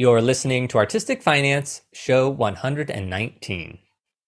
You're listening to Artistic Finance, show 119.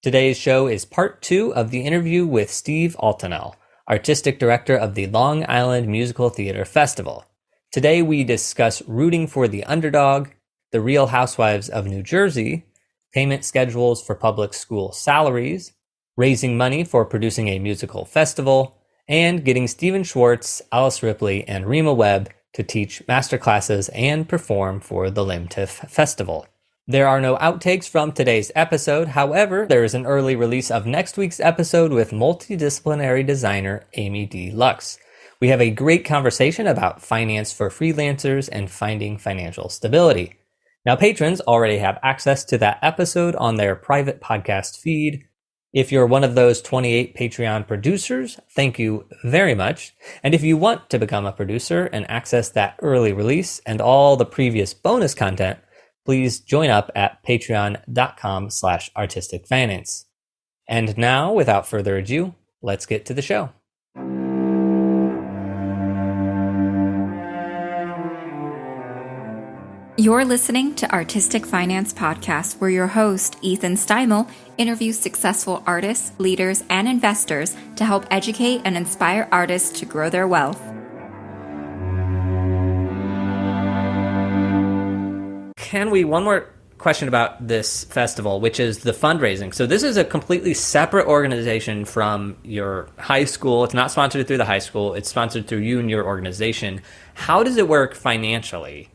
Today's show is part 2 of the interview with Steve Altinel, Artistic Director of the Long Island Musical Theater Festival. Today we discuss rooting for the underdog, the Real Housewives of New Jersey, payment schedules for public school salaries, raising money for producing a musical festival, and getting Stephen Schwartz, Alice Ripley, and Rema Webb to teach masterclasses and perform for the LIMTF Festival. There are no outtakes from today's episode. However, there is an early release of next week's episode with multidisciplinary designer Amy D. Lux. We have a great conversation about finance for freelancers and finding financial stability. Now, patrons already have access to that episode on their private podcast feed. If you're one of those 28 Patreon producers, thank you very much. And if you want to become a producer and access that early release and all the previous bonus content, please join up at patreon.com/artisticfinance. And now, without further ado, let's get to the show. You're listening to Artistic Finance Podcast, where your host, Ethan Steimel, interviews successful artists, leaders, and investors to help educate and inspire artists to grow their wealth. One more question about this festival, which is the fundraising. So this is a completely separate organization from your high school. It's not sponsored through the high school. It's sponsored through you and your organization. How does it work financially?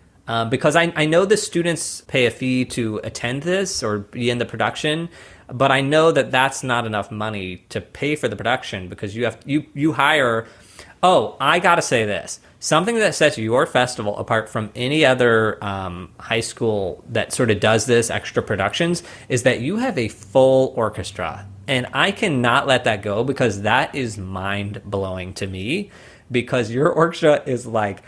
Because I know the students pay a fee to attend this or be in the production, but I know that that's not enough money to pay for the production because you hire. Oh, I gotta say this. Something that sets your festival apart from any other high school that sort of does this extra productions is that you have a full orchestra. And I cannot let that go because that is mind-blowing to me because your orchestra is like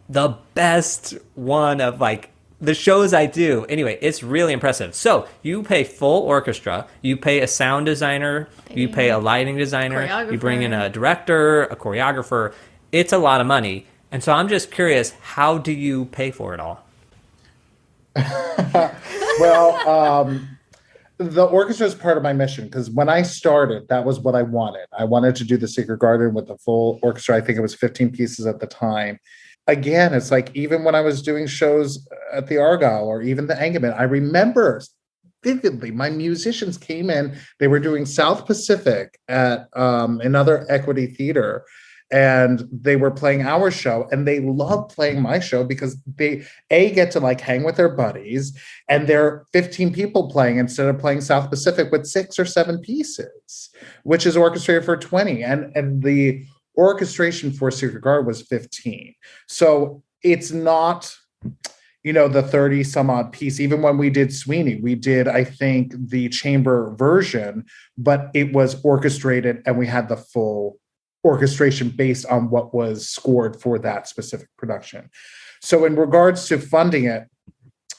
the best one of like the shows I do. Anyway, it's really impressive. So you pay full orchestra, you pay a sound designer, you pay a lighting designer, you bring in a director, a choreographer. It's a lot of money. And so I'm just curious, how do you pay for it all? Well, the orchestra is part of my mission because when I started, that was what I wanted. I wanted to do the Secret Garden with the full orchestra. I think it was 15 pieces at the time. Again, it's like even when I was doing shows at the Argyle or even the Engelman, I remember vividly my musicians came in, they were doing South Pacific at another Equity Theater, and they were playing our show, and they love playing my show because they get to like hang with their buddies, and they're 15 people playing instead of playing South Pacific with 6 or 7 pieces, which is orchestrated for 20, and the orchestration for Secret Garden was 15. So it's not, the 30 some odd piece. Even when we did Sweeney, we did, I think, the chamber version, but it was orchestrated and we had the full orchestration based on what was scored for that specific production. So in regards to funding it,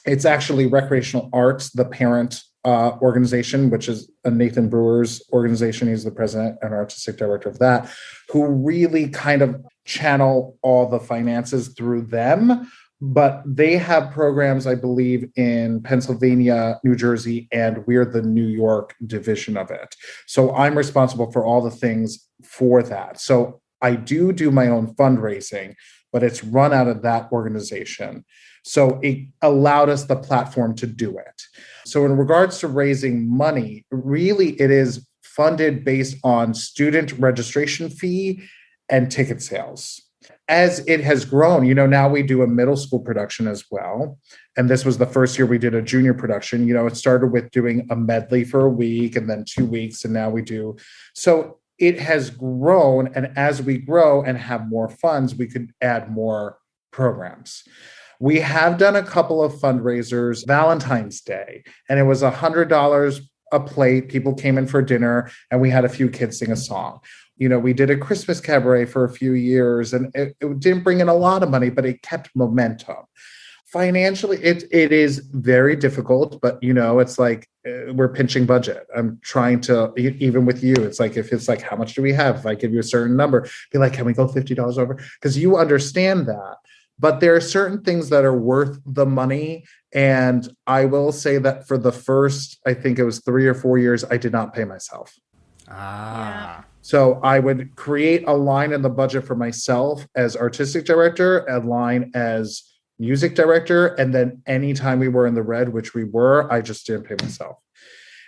it's actually Recreational Arts, the parent organization, which is Nathan Brewer's organization. He's the president and artistic director of that, who really kind of channel all the finances through them. But they have programs, I believe, in Pennsylvania, New Jersey, and we're the New York division of it. So I'm responsible for all the things for that. So I do my own fundraising, but it's run out of that organization. So it allowed us the platform to do it. So in regards to raising money, really it is funded based on student registration fee and ticket sales. As it has grown, now we do a middle school production as well. And this was the first year we did a junior production. It started with doing a medley for a week and then 2 weeks. And now we do. So it has grown. And as we grow and have more funds, we could add more programs. We have done a couple of fundraisers, Valentine's Day, and it was $100 a plate. People came in for dinner and we had a few kids sing a song. We did a Christmas cabaret for a few years and it didn't bring in a lot of money, but it kept momentum. Financially, it is very difficult, but it's like we're pinching budget. I'm trying to, even with you, it's like, if it's like, how much do we have? If I give you a certain number, be like, can we go $50 over? Because you understand that. but there are certain things that are worth the money. And I will say that for the first, I think it was 3 or 4 years, I did not pay myself. Ah. So I would create a line in the budget for myself as artistic director, a line as music director. And then anytime we were in the red, which we were, I just didn't pay myself.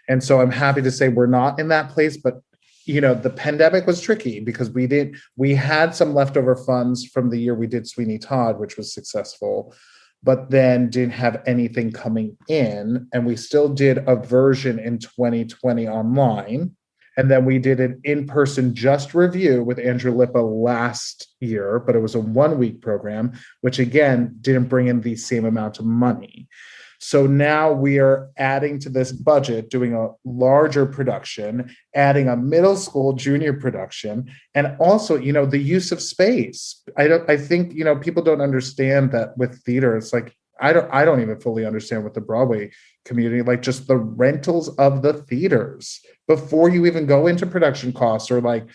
And so I'm happy to say we're not in that place, but the pandemic was tricky because we had some leftover funds from the year we did Sweeney Todd, which was successful, but then didn't have anything coming in. And we still did a version in 2020 online. And then we did an in-person just review with Andrew Lippa last year, but it was a 1-week program, which again, didn't bring in the same amount of money. So now we are adding to this budget, doing a larger production, adding a middle school junior production, and also, the use of space. I think, people don't understand that with theater. It's like, I don't even fully understand with the Broadway community, like just the rentals of the theaters before you even go into production costs or like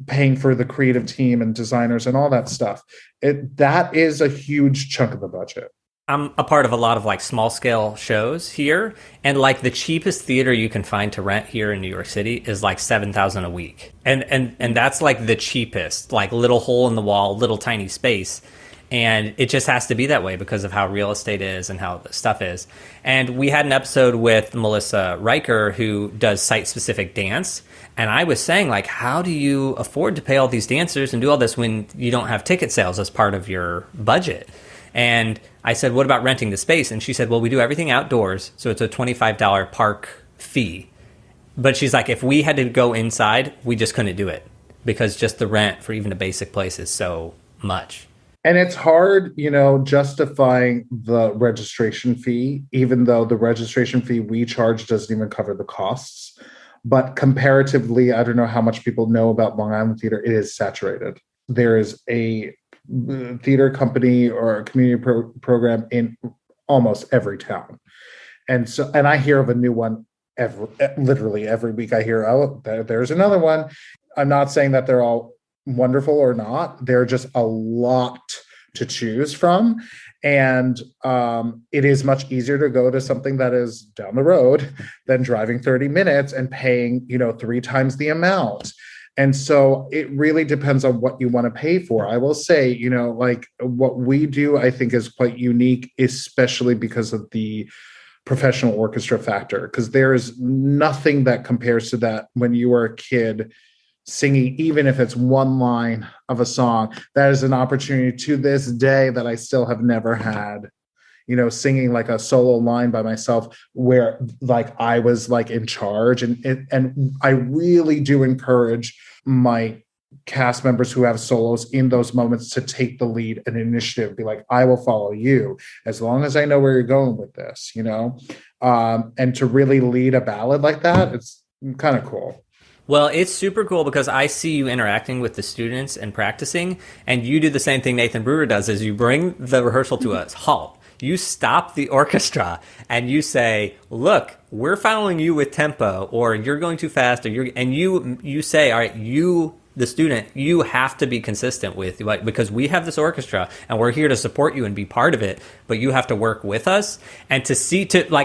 paying for the creative team and designers and all that stuff. That is a huge chunk of the budget. I'm a part of a lot of like small scale shows here, and like the cheapest theater you can find to rent here in New York City is like $7,000 a week, and that's like the cheapest, like little hole in the wall, little tiny space, and it just has to be that way because of how real estate is and how the stuff is. And we had an episode with Melissa Riker who does site specific dance, and I was saying like, how do you afford to pay all these dancers and do all this when you don't have ticket sales as part of your budget? And I said, what about renting the space? And she said, well, we do everything outdoors. So it's a $25 park fee. But she's like, if we had to go inside, we just couldn't do it because just the rent for even a basic place is so much. And it's hard, justifying the registration fee, even though the registration fee we charge doesn't even cover the costs. But comparatively, I don't know how much people know about Long Island theater. It is saturated. There is a theater company or a community program in almost every town. And I hear of a new one literally every week. I hear, oh, there's another one. I'm not saying that they're all wonderful or not. They're just a lot to choose from. And it is much easier to go to something that is down the road than driving 30 minutes and paying, 3 times the amount. And so it really depends on what you want to pay for. I will say, like what we do, I think is quite unique, especially because of the professional orchestra factor, because there is nothing that compares to that when you were a kid singing, even if it's one line of a song. That is an opportunity to this day that I still have never had. Singing like a solo line by myself where like I was like in charge. And I really do encourage my cast members who have solos in those moments to take the lead and initiative, be like, I will follow you as long as I know where you're going with this, and to really lead a ballad like that, it's kind of cool. Well, it's super cool because I see you interacting with the students and practicing, and you do the same thing Nathan Brewer does, is you bring the rehearsal to a halt. You stop the orchestra and you say, look, we're following you with tempo, or you're going too fast, or you say, all right, the student, you have to be consistent with, like, because we have this orchestra and we're here to support you and be part of it, but you have to work with us. And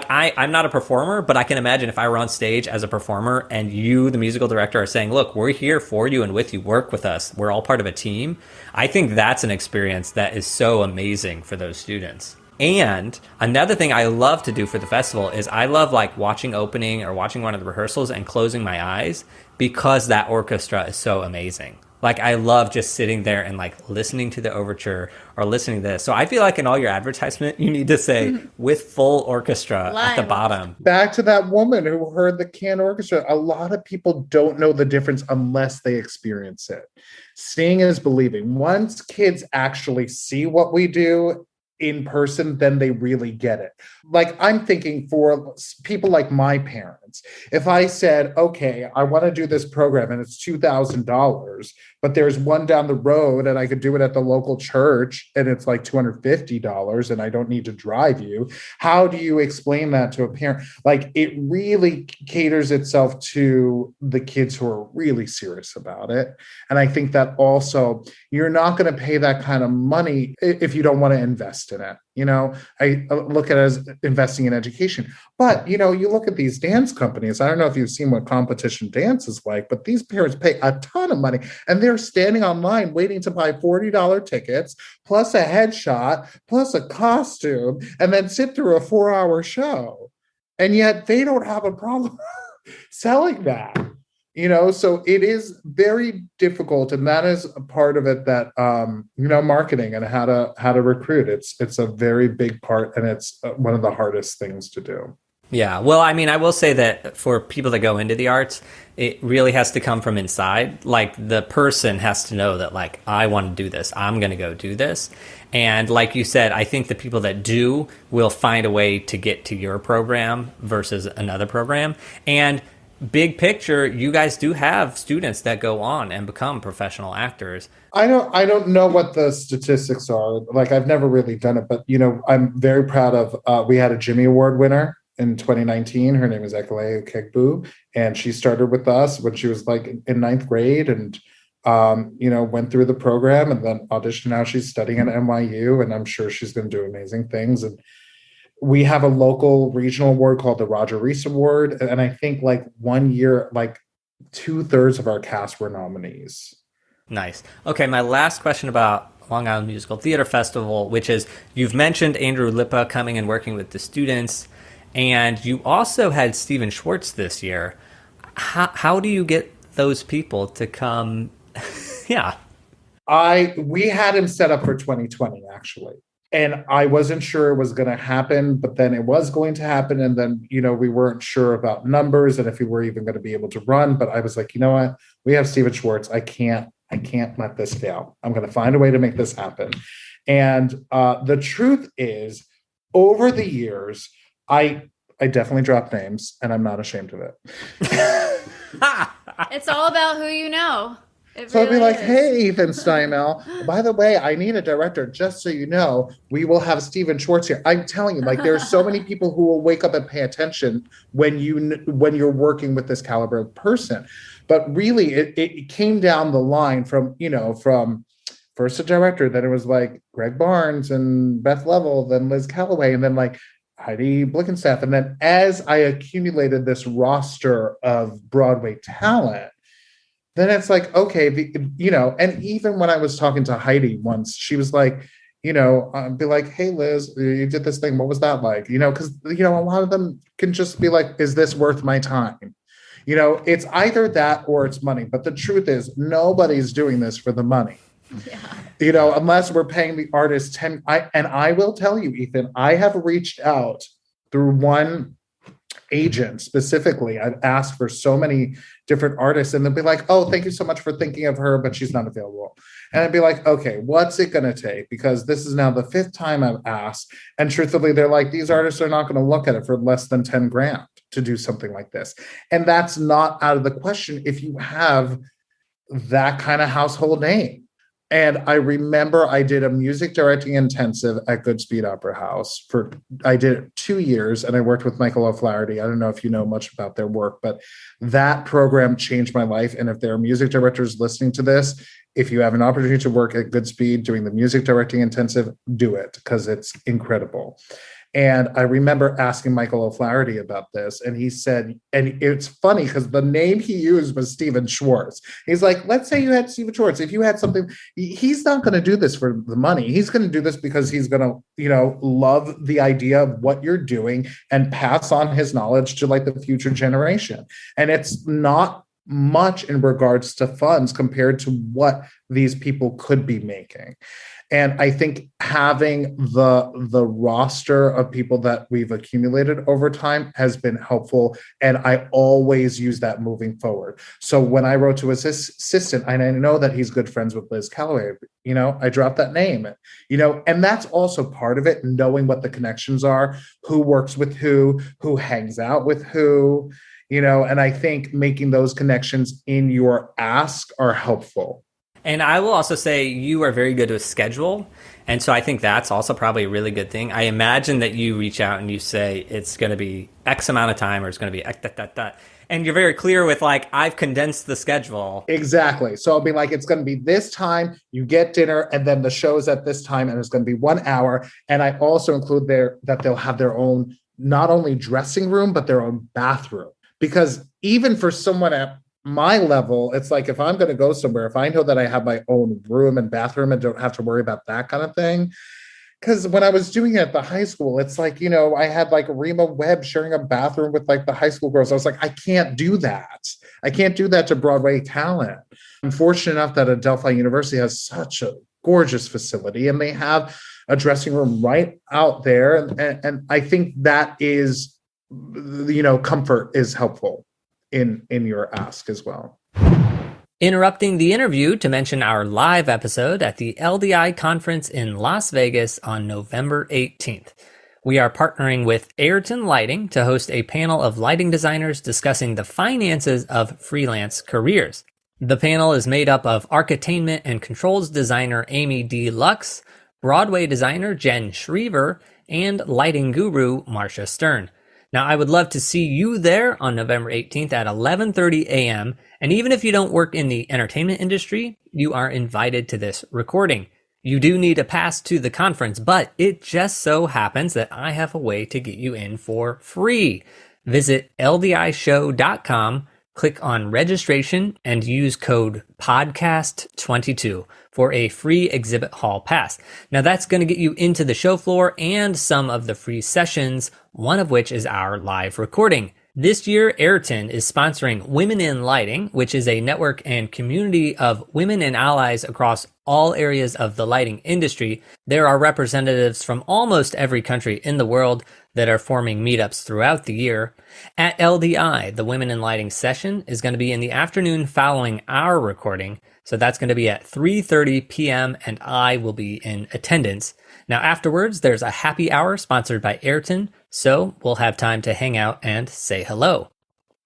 I'm not a performer, but I can imagine if I were on stage as a performer and you, the musical director, are saying, look, we're here for you and with you, work with us. We're all part of a team. I think that's an experience that is so amazing for those students. And another thing I love to do for the festival is I love like watching opening or watching one of the rehearsals and closing my eyes because that orchestra is so amazing. Like I love just sitting there and like listening to the overture or listening to this. So I feel like in all your advertisement, you need to say with full orchestra at the bottom. Back to that woman who heard the can orchestra. A lot of people don't know the difference unless they experience it. Seeing is believing. Once kids actually see what we do in person, then they really get it. Like I'm thinking for people like my parents, if I said, okay, I want to do this program and it's $2,000 but there's one down the road and I could do it at the local church and it's like $250 and I don't need to drive you. How do you explain that to a parent? Like, it really caters itself to the kids who are really serious about it. And I think that also you're not going to pay that kind of money if you don't want to invest in it. I look at it as investing in education. But, you look at these dance companies. I don't know if you've seen what competition dance is like, but these parents pay a ton of money and they're standing online waiting to buy $40 tickets, plus a headshot, plus a costume, and then sit through a 4-hour show. And yet they don't have a problem selling that. So it is very difficult, and that is a part of it that marketing and how to recruit. It's a very big part, and it's one of the hardest things to do. Yeah, well, I mean, I will say that for people that go into the arts, it really has to come from inside. Like, the person has to know that, like, I want to do this. I'm going to go do this. And like you said, I think the people that do will find a way to get to your program versus another program. And big picture, you guys do have students that go on and become professional actors. I don't know what the statistics are. Like, I've never really done it, but I'm very proud of. We had a Jimmy Award winner in 2019. Her name is Ekele Kegbu, and she started with us when she was like in ninth grade, and went through the program and then auditioned. Now she's studying at NYU, and I'm sure she's going to do amazing things. And we have a local regional award called the Roger Reese Award. And I think like one year, like 2/3 of our cast were nominees. Nice. Okay, my last question about Long Island Musical Theater Festival, which is, you've mentioned Andrew Lippa coming and working with the students, and you also had Stephen Schwartz this year. How do you get those people to come? Yeah. We had him set up for 2020, actually. And I wasn't sure it was going to happen, but then it was going to happen. And then, we weren't sure about numbers and if we were even going to be able to run. But I was like, you know what? We have Stephen Schwartz. I can't let this fail. I'm going to find a way to make this happen. And the truth is, over the years, I definitely dropped names, and I'm not ashamed of it. It's all about who you know. So I'd be like, hey, Ethan Steinmel, by the way, I need a director. Just so you know, we will have Stephen Schwartz here. I'm telling you, like, there's so many people who will wake up and pay attention when you're working with this caliber of person. But really, it came down the line from first a director, then it was like Greg Barnes and Beth Level, then Liz Calloway, and then like Heidi Blickenstaff. And then as I accumulated this roster of Broadway talent, then it's like, okay, and even when I was talking to Heidi once, she was like, I'd be like, hey, Liz, you did this thing. What was that like? Because, a lot of them can just be like, is this worth my time? It's either that or it's money. But the truth is, nobody's doing this for the money. Yeah. Unless we're paying the artist and I will tell you, Ethan, I have reached out through one agent specifically. I've asked for so many different artists, and they'll be like, oh, thank you so much for thinking of her, but she's not available. And I'd be like, okay, what's it going to take? Because this is now the 5th time I've asked. And truthfully, they're like, these artists are not going to look at it for less than 10 grand to do something like this. And that's not out of the question if you have that kind of household name. And I remember I did a music directing intensive at Goodspeed Opera House I did it 2 years, and I worked with Michael O'Flaherty. I don't know if you know much about their work, but that program changed my life. And if there are music directors listening to this, if you have an opportunity to work at Goodspeed doing the music directing intensive, do it, because it's incredible. And I remember asking Michael O'Flaherty about this, and he said, and it's funny because the name he used was Stephen Schwartz. He's like, let's say you had Stephen Schwartz. If you had something, he's not going to do this for the money. He's going to do this because he's going to, love the idea of what you're doing and pass on his knowledge to like the future generation. And it's not much in regards to funds compared to what these people could be making. And I think having the roster of people that we've accumulated over time has been helpful. And I always use that moving forward. So when I wrote to his assistant, and I know that he's good friends with Liz Calloway, I dropped that name, and that's also part of it, knowing what the connections are, who works with who hangs out with who, and I think making those connections in your ask are helpful. And I will also say you are very good with schedule. And so I think that's also probably a really good thing. I imagine that you reach out and you say it's going to be X amount of time or it's going to be X, that. And you're very clear with like, I've condensed the schedule. Exactly. So I'll be like, it's going to be this time, you get dinner, and then the show's at this time, and it's going to be 1 hour. And I also include that they'll have their own, not only dressing room, but their own bathroom. Because even for someone at my level, it's like, if I'm going to go somewhere, if I know that I have my own room and bathroom and don't have to worry about that kind of thing. Because when I was doing it at the high school, it's like, I had like Rema Webb sharing a bathroom with like the high school girls. I was like, I can't do that. I can't do that to Broadway talent. I'm fortunate enough that Adelphi University has such a gorgeous facility, and they have a dressing room right out there. And I think that is, comfort is helpful in your ask as well. Interrupting the interview to mention our live episode at the LDI conference in Las Vegas on November 18th. We are partnering with AYRTON Lighting to host a panel of lighting designers discussing the finances of freelance careers. The panel is made up of architainment and controls designer Amy D. Lux, Broadway designer Jen Schriever, and lighting guru Marcia Stern. Now, I would love to see you there on November 18th at 11:30 a.m. And even if you don't work in the entertainment industry, you are invited to this recording. You do need a pass to the conference, but it just so happens that I have a way to get you in for free. Visit LDIShow.com, click on registration, and use code PODCAST22 for a free exhibit hall pass. Now that's going to get you into the show floor and some of the free sessions, one of which is our live recording. This year, AYRTON is sponsoring Women in Lighting, which is a network and community of women and allies across all areas of the lighting industry. There are representatives from almost every country in the world that are forming meetups throughout the year. At LDI, the Women in Lighting session is going to be in the afternoon following our recording. So that's going to be at 3:30 p.m. and I will be in attendance. Now afterwards, there's a happy hour sponsored by AYRTON, so we'll have time to hang out and say hello.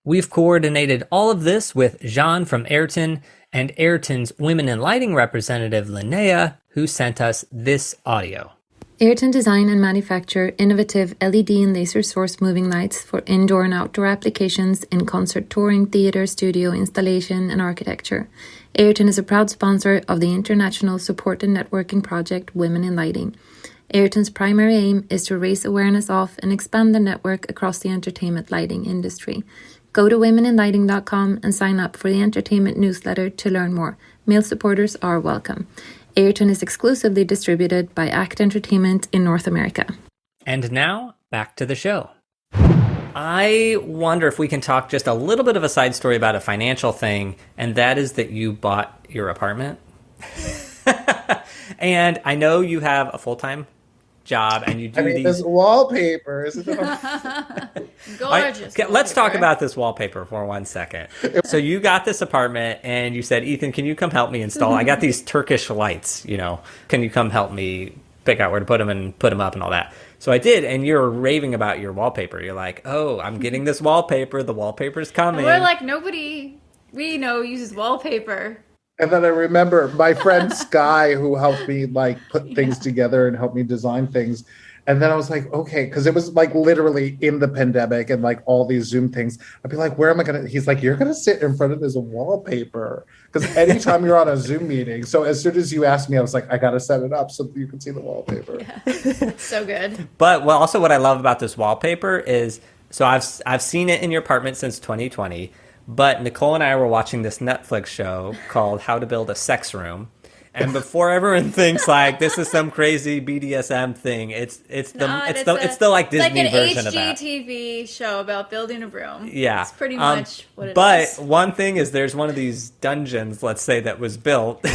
We've coordinated all of this with Jean from AYRTON and AYRTON's Women in Lighting representative Linnea, who sent us this audio. AYRTON design and manufacture innovative LED and laser source moving lights for indoor and outdoor applications in concert touring, theater, studio, installation, and architecture. AYRTON is a proud sponsor of the international support and networking project Women in Lighting. AYRTON's primary aim is to raise awareness of and expand the network across the entertainment lighting industry. Go to womeninlighting.com and sign up for the entertainment newsletter to learn more. Male supporters are welcome. AYRTON is exclusively distributed by ACT Entertainment in North America. And now, back to the show. I wonder if we can talk just a little bit of a side story about a financial thing, and that is that you bought your apartment. And I know you have a full-time job, and you do this wallpaper, isn't it? Gorgeous. Let's talk about this wallpaper for 1 second. So you got this apartment, and you said, Ethan, can you come help me install? I got these Turkish lights, Can you come help me pick out where to put them and put them up and all that? So I did, and you're raving about your wallpaper. You're like, oh, I'm getting this wallpaper. The wallpaper's coming. And we're like, nobody we know uses wallpaper. And then I remember my friend Sky, who helped me put things together and helped me design things. And then I was like, okay, because it was literally in the pandemic and all these Zoom things. I'd be like, where am I going to? He's like, you're going to sit in front of this wallpaper. Because anytime you're on a Zoom meeting. So as soon as you asked me, I was like, I got to set it up so you can see the wallpaper. Yeah. So good. But also what I love about this wallpaper is, so I've seen it in your apartment since 2020. But Nicole and I were watching this Netflix show called How to Build a Sex Room. And before everyone thinks this is some crazy BDSM thing, it's the Disney version of that. It's an HGTV show about building a room. Yeah. It's pretty much what it is. But one thing is there's one of these dungeons, let's say, that was built.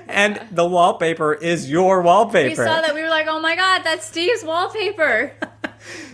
And the wallpaper is your wallpaper. We saw that. We were like, oh my God, that's Steve's wallpaper.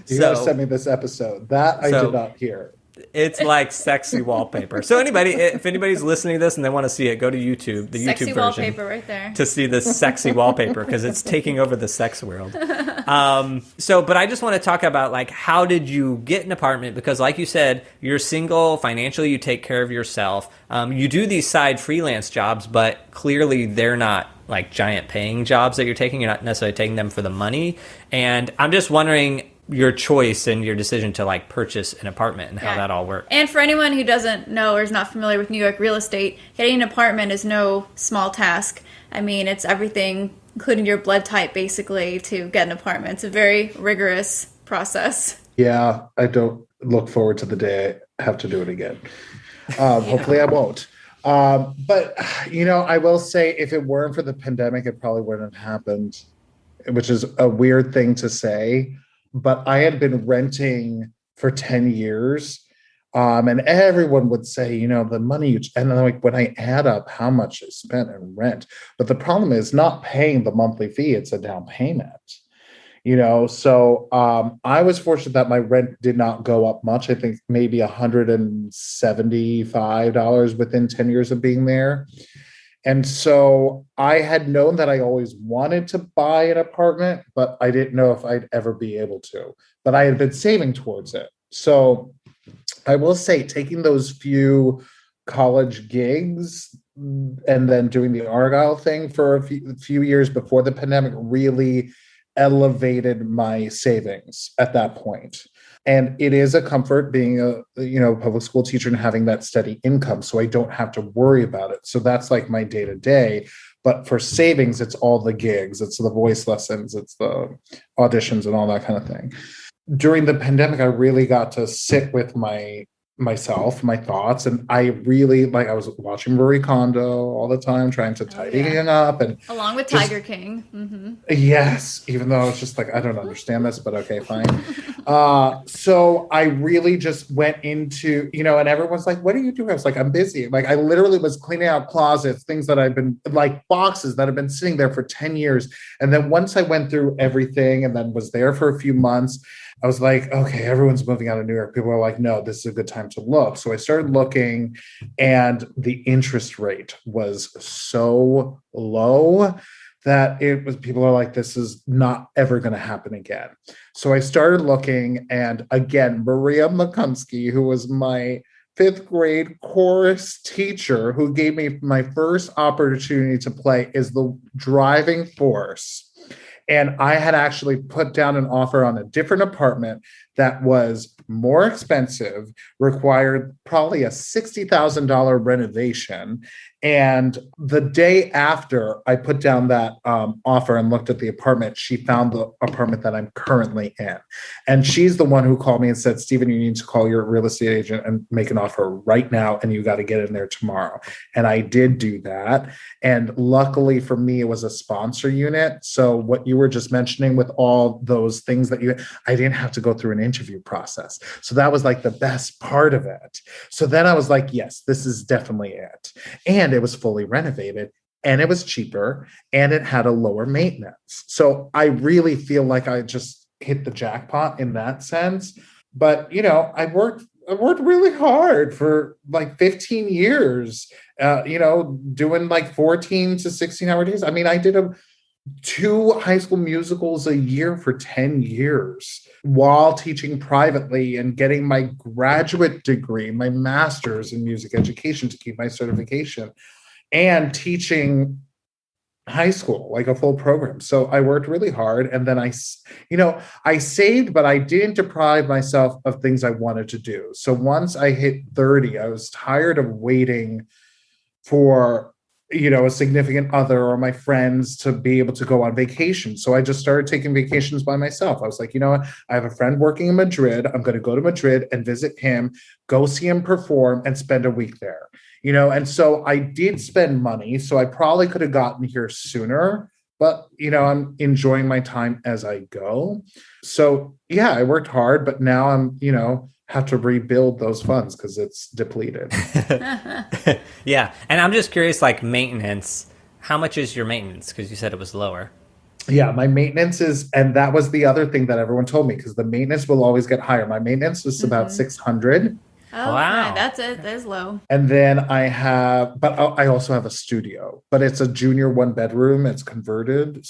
You got to send me this episode. That I did not hear. It's like sexy wallpaper. So if anybody's listening to this and they want to see it, go to YouTube, the Sexy YouTube version. wallpaper right there. To see this sexy wallpaper because it's taking over the sex world. But I just want to talk about like, how did you get an apartment? Because like you said, you're single, financially you take care of yourself. You do these side freelance jobs, but clearly they're not like giant paying jobs that you're taking. You're not necessarily taking them for the money. And I'm just wondering your choice and your decision to like purchase an apartment and how that all works. And for anyone who doesn't know or is not familiar with New York real estate, getting an apartment is no small task. I mean, it's everything, including your blood type, basically, to get an apartment. It's a very rigorous process. Yeah, I don't look forward to the day I have to do it again. Hopefully I won't. But, I will say if it weren't for the pandemic, it probably wouldn't have happened, which is a weird thing to say. But I had been renting for 10 years. And everyone would say, the money, and then like when I add up how much I spent in rent, but the problem is not paying the monthly fee, it's a down payment, So I was fortunate that my rent did not go up much. I think maybe $175 within 10 years of being there. And so I had known that I always wanted to buy an apartment, but I didn't know if I'd ever be able to. But I had been saving towards it. So I will say taking those few college gigs and then doing the Argyle thing for a few years before the pandemic really elevated my savings at that point. And it is a comfort being a public school teacher and having that steady income, so I don't have to worry about it. So that's like my day to day. But for savings, it's all the gigs, it's the voice lessons, it's the auditions and all that kind of thing. During the pandemic, I really got to sit with myself, my thoughts, and I really I was watching Marie Kondo all the time, trying to tidying up, and along with Tiger King. Mm-hmm. Yes, even though it's just I don't understand this, but okay, fine. So I really just went into, and everyone's like, what are you doing? I was like, I'm busy. I literally was cleaning out closets, things that I've been boxes that have been sitting there for 10 years. And then once I went through everything and then was there for a few months, I was like, okay, everyone's moving out of New York. People are like, no, this is a good time to look. So I started looking, and the interest rate was so low that people are like, this is not ever going to happen again. So I started looking, and again, Maria McCumsky, who was my 5th grade chorus teacher, who gave me my first opportunity to play, is the driving force. And I had actually put down an offer on a different apartment that was more expensive, required probably a $60,000 renovation. And the day after I put down that offer and looked at the apartment, she found the apartment that I'm currently in. And she's the one who called me and said, Stephen, you need to call your real estate agent and make an offer right now, and you got to get in there tomorrow. And I did do that. And luckily for me, it was a sponsor unit. So what you were just mentioning with all those things that I didn't have to go through an interview process. So that was the best part of it. So then I was like, yes, this is definitely it. And it was fully renovated, and it was cheaper, and it had a lower maintenance. So I really feel like I just hit the jackpot in that sense. But, I worked really hard for 15 years, doing 14 to 16-hour days. I mean, I did 2 high school musicals a year for 10 years while teaching privately and getting my graduate degree, my master's in music education to keep my certification, and teaching high school, a full program. So I worked really hard. And then I saved, but I didn't deprive myself of things I wanted to do. So once I hit 30, I was tired of waiting for a significant other or my friends to be able to go on vacation. So I just started taking vacations by myself. I was like, what? I have a friend working in Madrid. I'm going to go to Madrid and visit him, go see him perform, and spend a week there. And so I did spend money. So I probably could have gotten here sooner, but, I'm enjoying my time as I go. So yeah, I worked hard, but now I'm, have to rebuild those funds because it's depleted. Yeah. And I'm just curious, maintenance, how much is your maintenance? Because you said it was lower. Yeah, my maintenance is, and that was the other thing that everyone told me, because the maintenance will always get higher. My maintenance was about $600. Oh, Wow. that's it. That's low. And then I also have a studio, but it's a junior 1-bedroom. It's converted.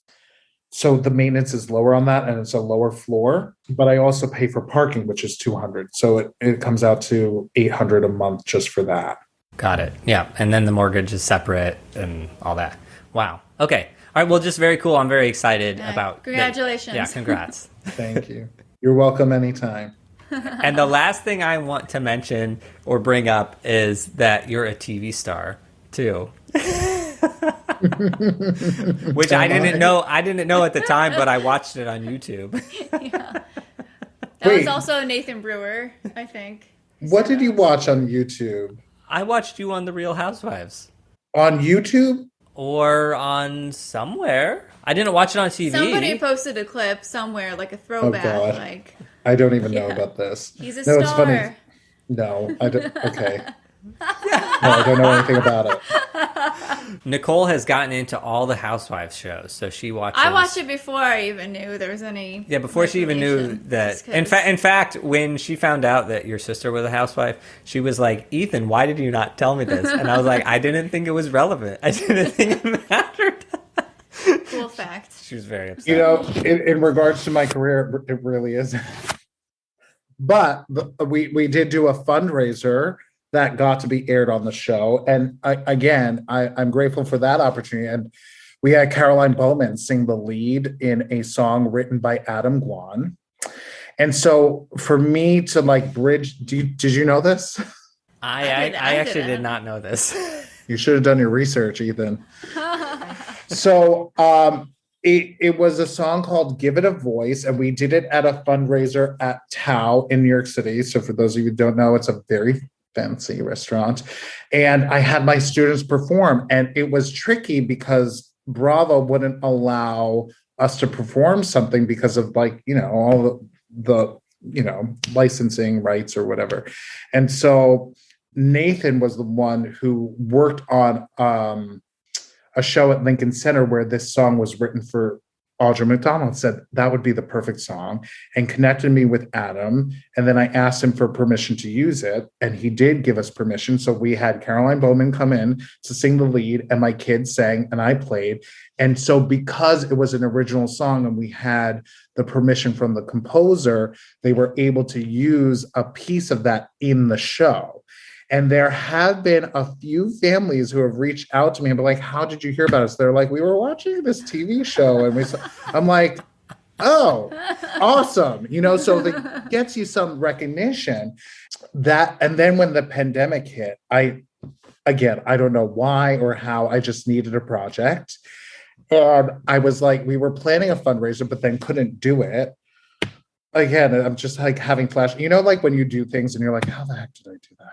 So the maintenance is lower on that and it's a lower floor, but I also pay for parking, which is $200. So it comes out to $800 a month just for that. Got it. Yeah. And then the mortgage is separate and all that. Wow. Okay. All right. Well, just very cool. I'm very excited about congratulations. Yeah. Congrats. Thank you. You're welcome anytime. And the last thing I want to mention or bring up is that you're a TV star too. Which I didn't know at the time, but I watched it on YouTube. Yeah. That was also Nathan Brewer, I think. What did you watch on YouTube? I watched you on The Real Housewives. On YouTube? Or on somewhere. I didn't watch it on TV. Somebody posted a clip somewhere, like a throwback. Oh, God. Like, I don't even know about this. He's a star. It's funny. No, I don't. Okay. No, I don't know anything about it. Nicole has gotten into all the Housewives shows, so she watches. I watched it before I even knew there was any. Yeah, before she even knew that. In fact, when she found out that your sister was a housewife, she was like, "Ethan, why did you not tell me this?" And I was like, "I didn't think it was relevant. I didn't think it mattered." Cool fact. She was very upset. You know, in regards to my career, it really is. But we did do a fundraiser that got to be aired on the show. And I'm grateful for that opportunity. And we had Caroline Bowman sing the lead in a song written by Adam Guan. And so for me to like bridge, did you know this? I actually did not know this. You should have done your research, Ethan. So it was a song called Give It a Voice, and we did it at a fundraiser at Tao in New York City. So for those of you who don't know, it's a very fancy restaurant. And I had my students perform, and it was tricky because Bravo wouldn't allow us to perform something because of all the licensing rights or whatever. And so Nathan was the one who worked on a show at Lincoln Center where this song was written for Audra McDonald, said that would be the perfect song, and connected me with Adam. And then I asked him for permission to use it, and he did give us permission. So we had Caroline Bowman come in to sing the lead, and my kids sang and I played. And so because it was an original song and we had the permission from the composer, they were able to use a piece of that in the show. And there have been a few families who have reached out to me and be like, "How did you hear about us?" They're like, "We were watching this TV show." And I'm like, "Oh, awesome." So that gets you some recognition. And then when the pandemic hit, I don't know why or how, I just needed a project. And I was like, we were planning a fundraiser, but then couldn't do it. Again, I'm just like having flash, like when you do things and you're like, how the heck did I do that?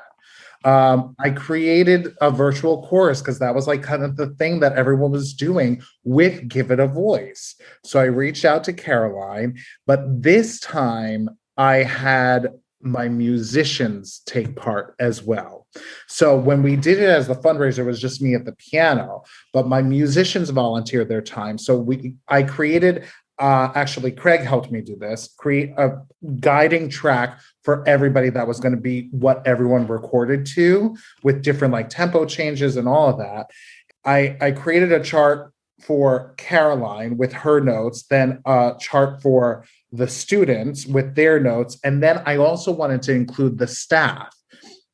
I created a virtual chorus because that was like kind of the thing that everyone was doing with Give It a Voice. So I reached out to Caroline, but this time I had my musicians take part as well. So when we did it as the fundraiser, it was just me at the piano, but my musicians volunteered their time. So I created actually, Craig helped me do this, create a guiding track for everybody that was going to be what everyone recorded to, with different like tempo changes and all of that. I created a chart for Caroline with her notes, then a chart for the students with their notes. And then I also wanted to include the staff.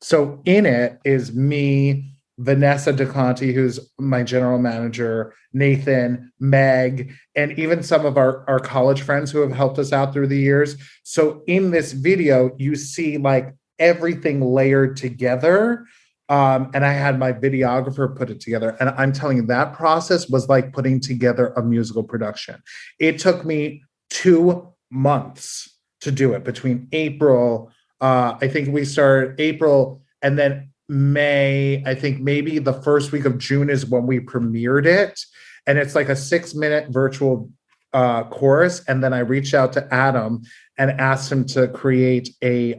So in it is me, Vanessa DeConti, who's my general manager, Nathan, Meg, and even some of our college friends who have helped us out through the years. So in this video, you see like everything layered together. And I had my videographer put it together. And I'm telling you, that process was like putting together a musical production. It took me 2 months to do it, between April, I think we started April, and then May, I think maybe the first week of June is when we premiered it. And it's like a 6-minute virtual chorus. And then I reached out to Adam and asked him to create a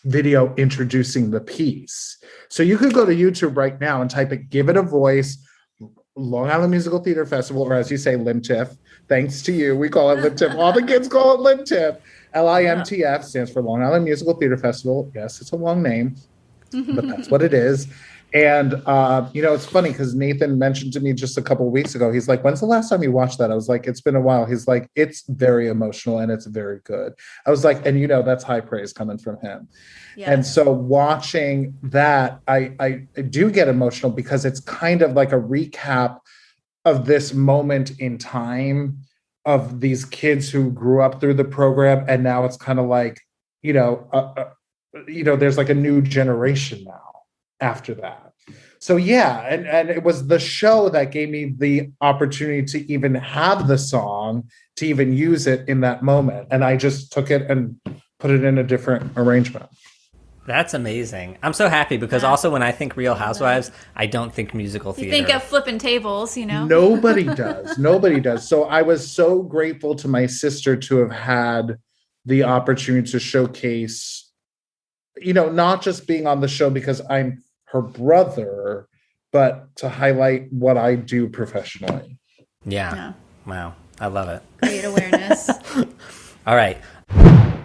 video introducing the piece. So you could go to YouTube right now and type it, Give It a Voice, Long Island Musical Theater Festival, or as you say, LIMTF. Thanks to you, we call it LIMTF. All the kids call it LIMTF. LIMTF stands for Long Island Musical Theater Festival. Yes, it's a long name, but that's what it is. And, it's funny because Nathan mentioned to me just a couple of weeks ago, he's like, when's the last time you watched that? I was like, it's been a while. He's like, it's very emotional and it's very good. I was like, and that's high praise coming from him. Yes. And so watching that, I do get emotional because it's kind of like a recap of this moment in time of these kids who grew up through the program. And now it's kind of like, there's like a new generation now after that. So yeah, and it was the show that gave me the opportunity to even have the song, to even use it in that moment. And I just took it and put it in a different arrangement. That's amazing. I'm so happy because also when I think Real Housewives, I don't think musical theater. You think of flipping tables, Nobody does. Nobody does. So I was so grateful to my sister to have had the opportunity to showcase, not just being on the show because I'm her brother, but to highlight what I do professionally. Yeah. Wow. I love it. Great awareness. All right.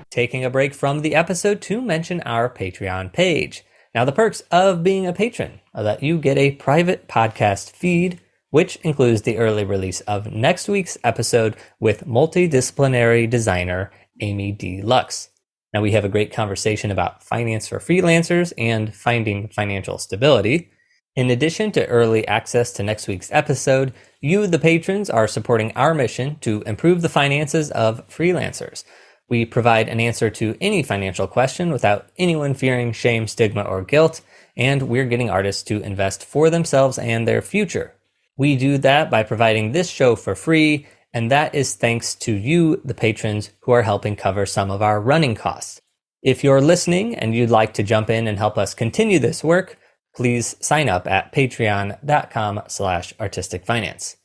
Taking a break from the episode to mention our Patreon page. Now, the perks of being a patron are that you get a private podcast feed, which includes the early release of next week's episode with multidisciplinary designer Amy D. Lux. Now, we have a great conversation about finance for freelancers and finding financial stability. In addition to early access to next week's episode, you, the patrons, are supporting our mission to improve the finances of freelancers. We provide an answer to any financial question without anyone fearing shame, stigma, or guilt, and we're getting artists to invest for themselves and their future. We do that by providing this show for free, and that is thanks to you, the patrons, who are helping cover some of our running costs. If you're listening and you'd like to jump in and help us continue this work, please sign up at patreon.com/artisticfinance.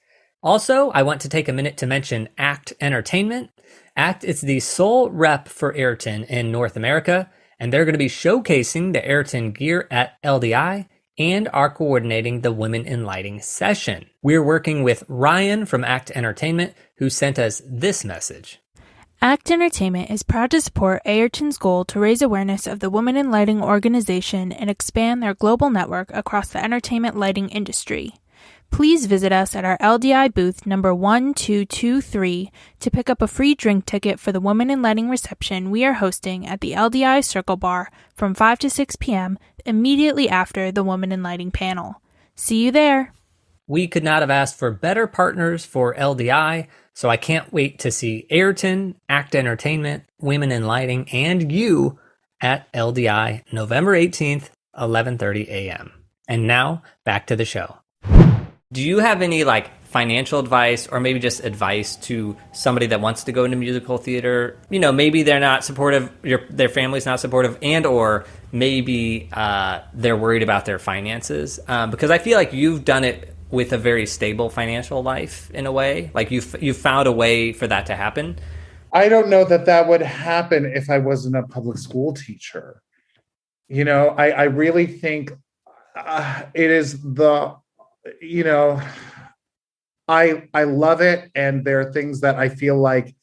Also, I want to take a minute to mention ACT Entertainment. ACT is the sole rep for AYRTON in North America, and they're going to be showcasing the AYRTON gear at LDI and are coordinating the Women in Lighting session. We're working with Ryan from ACT Entertainment, who sent us this message. ACT Entertainment is proud to support AYRTON's goal to raise awareness of the Women in Lighting organization and expand their global network across the entertainment lighting industry. Please visit us at our LDI booth number 1223 to pick up a free drink ticket for the Women in Lighting reception we are hosting at the LDI Circle Bar from 5 to 6 p.m. immediately after the Women in Lighting panel. See you there. We could not have asked for better partners for LDI, so I can't wait to see AYRTON, ACT Entertainment, Women in Lighting, and you at LDI November 18th, 11:30 a.m. And now, back to the show. Do you have any financial advice or maybe just advice to somebody that wants to go into musical theater? Maybe they're not supportive, their family's not supportive, and or maybe they're worried about their finances. Because I feel like you've done it with a very stable financial life in a way. Like you've found a way for that to happen. I don't know that would happen if I wasn't a public school teacher. I really think it is I love it. And there are things that I feel like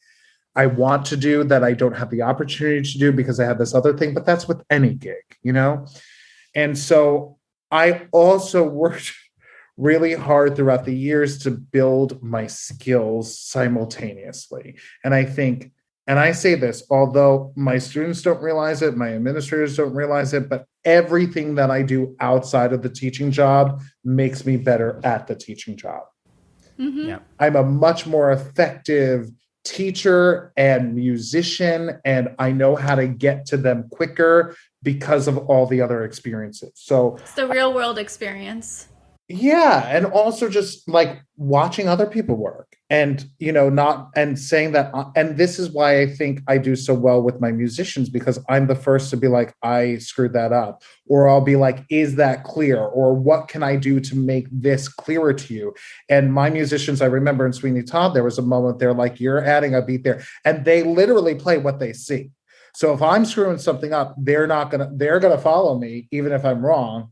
I want to do that I don't have the opportunity to do because I have this other thing, but that's with any gig, And so I also worked really hard throughout the years to build my skills simultaneously. And I think, and I say this, although my students don't realize it, my administrators don't realize it, but everything that I do outside of the teaching job makes me better at the teaching job. Mm-hmm. Yeah. I'm a much more effective teacher and musician, and I know how to get to them quicker because of all the other experiences. So it's the real world experience. Yeah. And also just watching other people work and, and saying that. And this is why I think I do so well with my musicians, because I'm the first to be like, I screwed that up. Or I'll be like, is that clear? Or what can I do to make this clearer to you? And my musicians, I remember in Sweeney Todd, there was a moment they're like, you're adding a beat there. And they literally play what they see. So if I'm screwing something up, they're going to follow me, even if I'm wrong.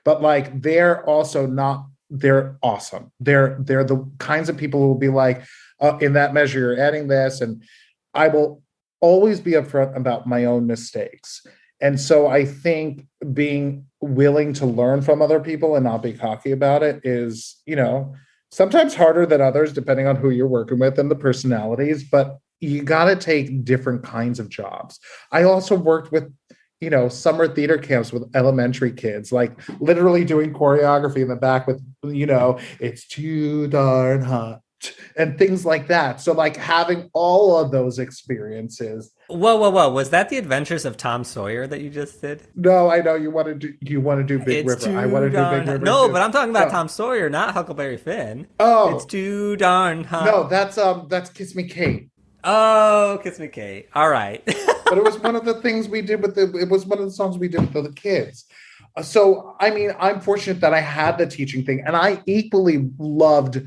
But they're also not, they're awesome. They're the kinds of people who will be like, in that measure, you're adding this. And I will always be upfront about my own mistakes. And so I think being willing to learn from other people and not be cocky about it is, sometimes harder than others, depending on who you're working with and the personalities, but you got to take different kinds of jobs. I also worked with, summer theater camps with elementary kids, like literally doing choreography in the back with, it's too darn hot and things like that. So like having all of those experiences. Whoa. Was that the Adventures of Tom Sawyer that you just did? No, I know you want to do Big River. I want to do Big River. No, too. But I'm talking about Tom Sawyer, not Huckleberry Finn. Oh. It's too darn hot. No, that's Kiss Me Kate. Oh, Kiss Me Kate. All right. But it was one of the things we did it was one of the songs we did with the kids. So, I mean, I'm fortunate that I had the teaching thing, and I equally loved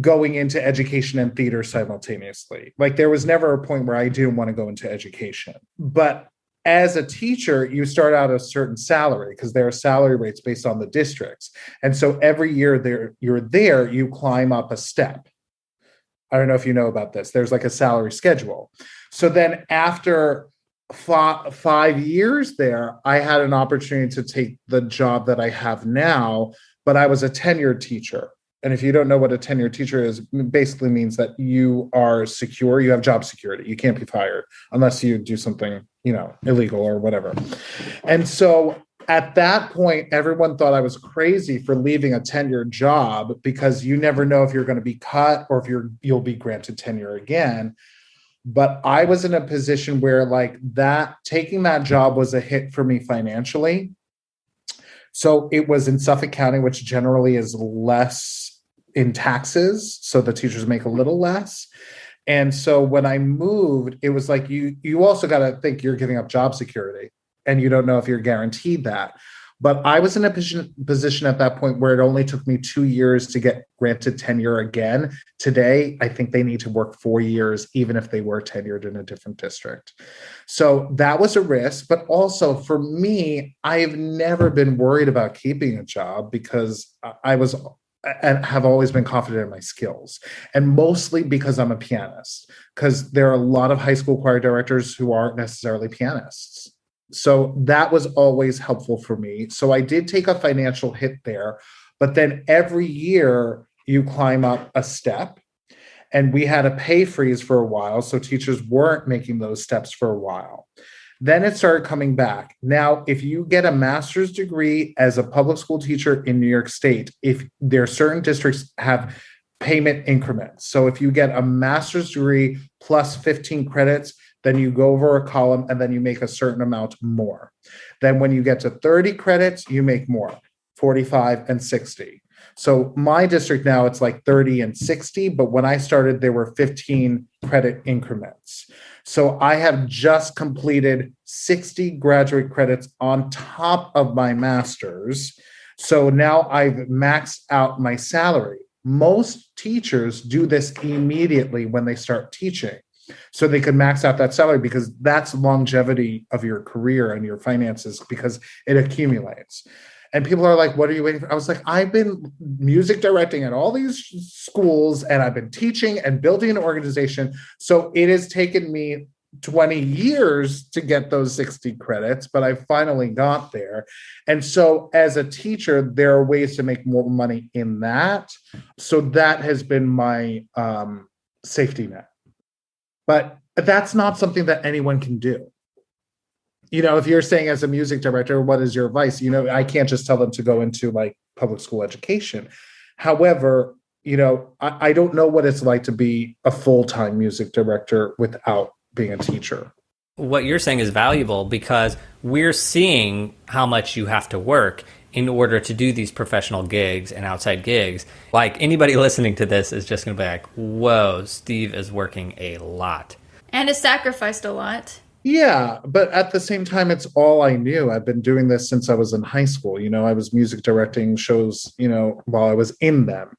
going into education and theater simultaneously. Like there was never a point where I didn't want to go into education. But as a teacher, you start out a certain salary because there are salary rates based on the districts. And so every year you climb up a step. I don't know if you know about this. There's like a salary schedule. So then after 5 years there, I had an opportunity to take the job that I have now, but I was a tenured teacher. And if you don't know what a tenured teacher is, it basically means that you are secure, you have job security. You can't be fired unless you do something, illegal or whatever. And so at that point, everyone thought I was crazy for leaving a tenured job because you never know if you're going to be cut or if you'll be granted tenure again. But I was in a position where like taking that job was a hit for me financially. So it was in Suffolk County, which generally is less in taxes. So the teachers make a little less. And so when I moved, it was like, you also got to think you're giving up job security and you don't know if you're guaranteed that. But I was in a position at that point where it only took me 2 years to get granted tenure again. Today, I think they need to work 4 years, even if they were tenured in a different district. So that was a risk. But also for me, I've never been worried about keeping a job because I was and have always been confident in my skills. And mostly because I'm a pianist, because there are a lot of high school choir directors who aren't necessarily pianists. So that was always helpful for me. So I did take a financial hit there, but then every year you climb up a step, and we had a pay freeze for a while. So teachers weren't making those steps for a while. Then it started coming back. Now, if you get a master's degree as a public school teacher in New York State, if there are certain districts have payment increments. So if you get a master's degree plus 15 credits, then you go over a column and then you make a certain amount more. Then when you get to 30 credits, you make more, 45 and 60. So my district now, it's like 30 and 60, but when I started, there were 15 credit increments. So I have just completed 60 graduate credits on top of my master's. So now I've maxed out my salary. Most teachers do this immediately when they start teaching. So they could max out that salary because that's longevity of your career and your finances because it accumulates. And people are like, what are you waiting for? I was like, I've been music directing at all these schools and I've been teaching and building an organization. So it has taken me 20 years to get those 60 credits, but I finally got there. And so as a teacher, there are ways to make more money in that. So that has been my safety net. But that's not something that anyone can do. If you're saying as a music director, what is your advice? I can't just tell them to go into like public school education. However, I don't know what it's like to be a full-time music director without being a teacher. What you're saying is valuable because we're seeing how much you have to work in order to do these professional gigs and outside gigs. Like anybody listening to this is just going to be like, whoa, Steve is working a lot. And has sacrificed a lot. Yeah, but at the same time, it's all I knew. I've been doing this since I was in high school. I was music directing shows, while I was in them.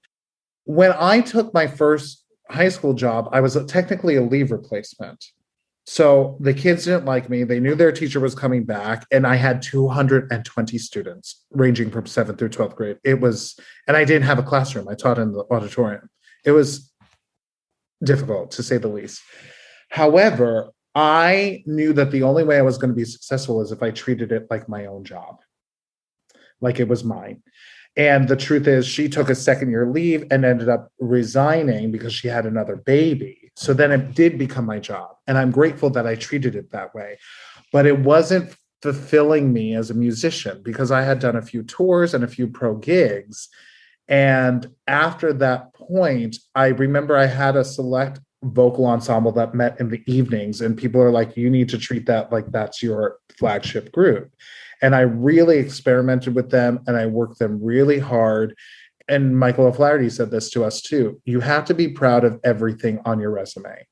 When I took my first high school job, I was technically a leave replacement. So the kids didn't like me. They knew their teacher was coming back, and I had 220 students ranging from 7th through 12th grade. And I didn't have a classroom. I taught in the auditorium. It was difficult, to say the least. However, I knew that the only way I was going to be successful is if I treated it like my own job, like it was mine. And the truth is, she took a second year leave and ended up resigning because she had another baby. So then it did become my job. And I'm grateful that I treated it that way. But it wasn't fulfilling me as a musician because I had done a few tours and a few pro gigs. And after that point, I remember I had a select vocal ensemble that met in the evenings, and people are like, you need to treat that like that's your flagship group. And I really experimented with them and I worked them really hard. And Michael O'Flaherty said this to us too. You have to be proud of everything on your resume,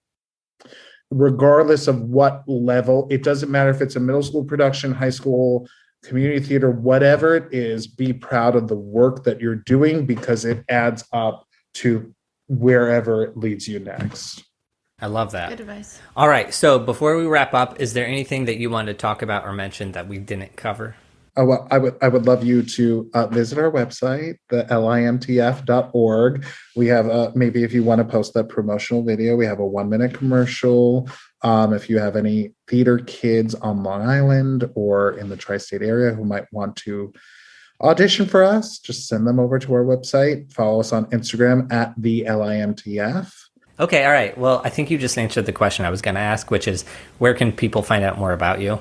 regardless of what level. It doesn't matter if it's a middle school production, high school, community theater, whatever it is, be proud of the work that you're doing because it adds up to wherever it leads you next. I love that. Good advice. All right. So before we wrap up, is there anything that you wanted to talk about or mention that we didn't cover? Oh, well, I would love you to visit our website, the LIMTF.org. We have maybe if you want to post that promotional video, we have a 1-minute commercial. If you have any theater kids on Long Island or in the tri-state area who might want to audition for us, just send them over to our website. Follow us on Instagram at the LIMTF. Okay. All right. Well, I think you just answered the question I was going to ask, which is where can people find out more about you?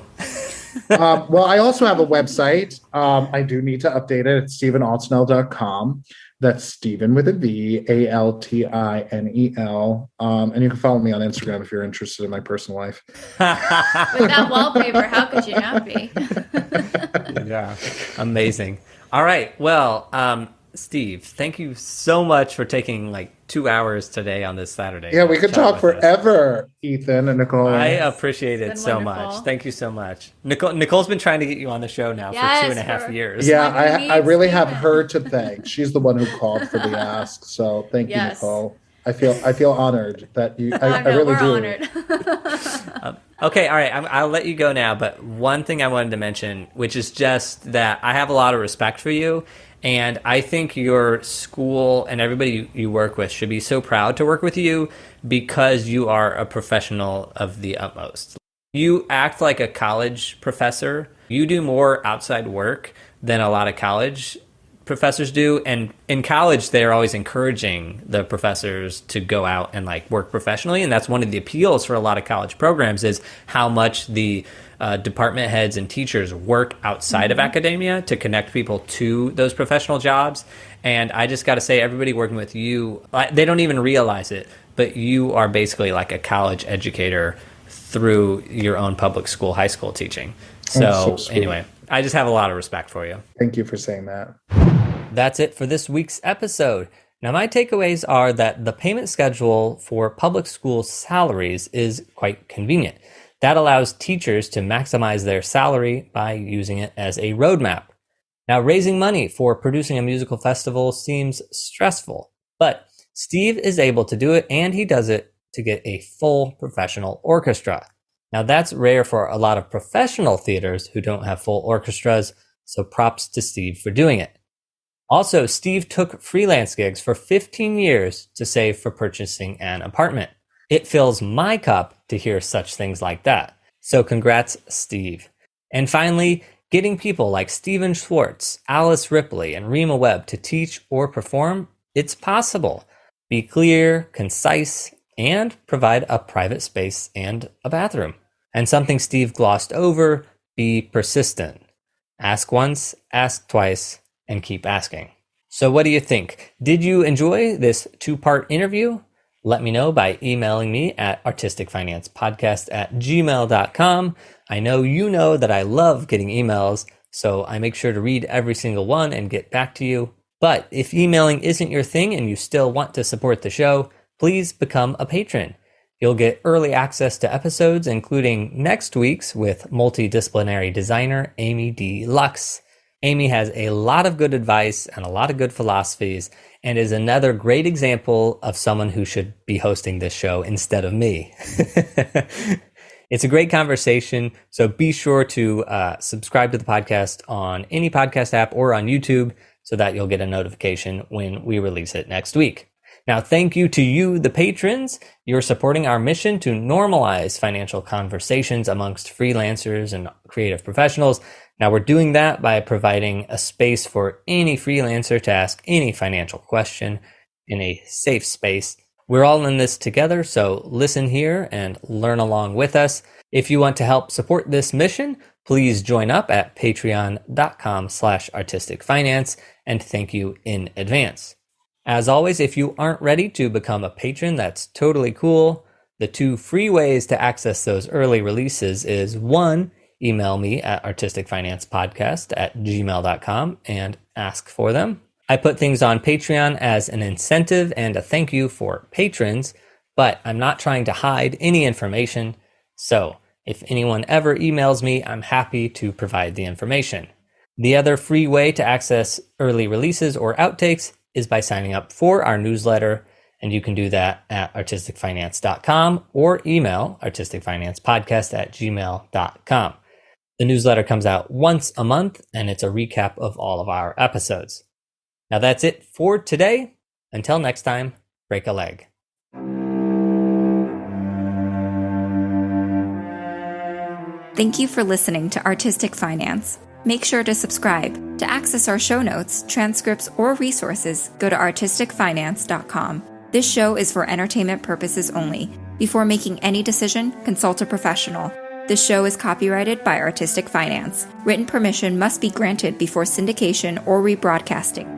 Well, I also have a website. I do need to update it. It's stephenaltinel.com. That's Stephen with a V, Altinel. And you can follow me on Instagram if you're interested in my personal life. With that wallpaper, how could you not be? Yeah. Amazing. All right. Well, Steve, thank you so much for taking like 2 hours today on this Saturday. Yeah, we could talk forever, Ethan and Nicole. I appreciate it so wonderful. much. Thank you so much. Nicole's been trying to get you on the show now for 2.5 years. Yeah, I really have her to thank. She's the one who called for the ask. So thank you, Nicole. I feel honored that you. I really do. Honored. Okay, all right. I'll let you go now. But one thing I wanted to mention, which is just that I have a lot of respect for you. And I think your school and everybody you work with should be so proud to work with you because you are a professional of the utmost. You act like a college professor. You do more outside work than a lot of college professors do. And in college, they're always encouraging the professors to go out and like work professionally. And that's one of the appeals for a lot of college programs is how much the department heads and teachers work outside of academia to connect people to those professional jobs. And I just got to say, everybody working with you, they don't even realize it, but you are basically like a college educator through your own public school, high school teaching. So anyway, I just have a lot of respect for you. Thank you for saying that. That's it for this week's episode. Now, my takeaways are that the payment schedule for public school salaries is quite convenient. That allows teachers to maximize their salary by using it as a roadmap. Now, raising money for producing a musical festival seems stressful, but Steve is able to do it, and he does it to get a full professional orchestra. Now, that's rare for a lot of professional theaters who don't have full orchestras, so props to Steve for doing it. Also, Steve took freelance gigs for 15 years to save for purchasing an apartment. It fills my cup to hear such things like that. So congrats, Steve. And finally, getting people like Stephen Schwartz, Alice Ripley, and Rema Webb to teach or perform, it's possible. Be clear, concise, and provide a private space and a bathroom. And something Steve glossed over, be persistent. Ask once, ask twice, and keep asking. So what do you think? Did you enjoy this 2-part interview? Let me know by emailing me at artisticfinancepodcast@gmail.com. I know you know that I love getting emails, so I make sure to read every single one and get back to you. But if emailing isn't your thing and you still want to support the show, please become a patron. You'll get early access to episodes, including next week's with multidisciplinary designer Amy D. Lux. Amy has a lot of good advice and a lot of good philosophies and is another great example of someone who should be hosting this show instead of me. It's a great conversation, so be sure to subscribe to the podcast on any podcast app or on YouTube so that you'll get a notification when we release it next week. Now, thank you to you, the patrons. You're supporting our mission to normalize financial conversations amongst freelancers and creative professionals. Now, we're doing that by providing a space for any freelancer to ask any financial question in a safe space. We're all in this together, so listen here and learn along with us. If you want to help support this mission, please join up at patreon.com/artisticfinance, and thank you in advance. As always, if you aren't ready to become a patron, that's totally cool. The 2 free ways to access those early releases is 1, email me at artisticfinancepodcast@gmail.com and ask for them. I put things on Patreon as an incentive and a thank you for patrons, but I'm not trying to hide any information. So if anyone ever emails me, I'm happy to provide the information. The other free way to access early releases or outtakes is by signing up for our newsletter, and you can do that at artisticfinance.com or email artisticfinancepodcast@gmail.com. The newsletter comes out once a month, and it's a recap of all of our episodes. Now that's it for today. Until next time, break a leg. Thank you for listening to Artistic Finance. Make sure to subscribe. To access our show notes, transcripts, or resources, go to artisticfinance.com. This show is for entertainment purposes only. Before making any decision, consult a professional. This show is copyrighted by Artistic Finance. Written permission must be granted before syndication or rebroadcasting.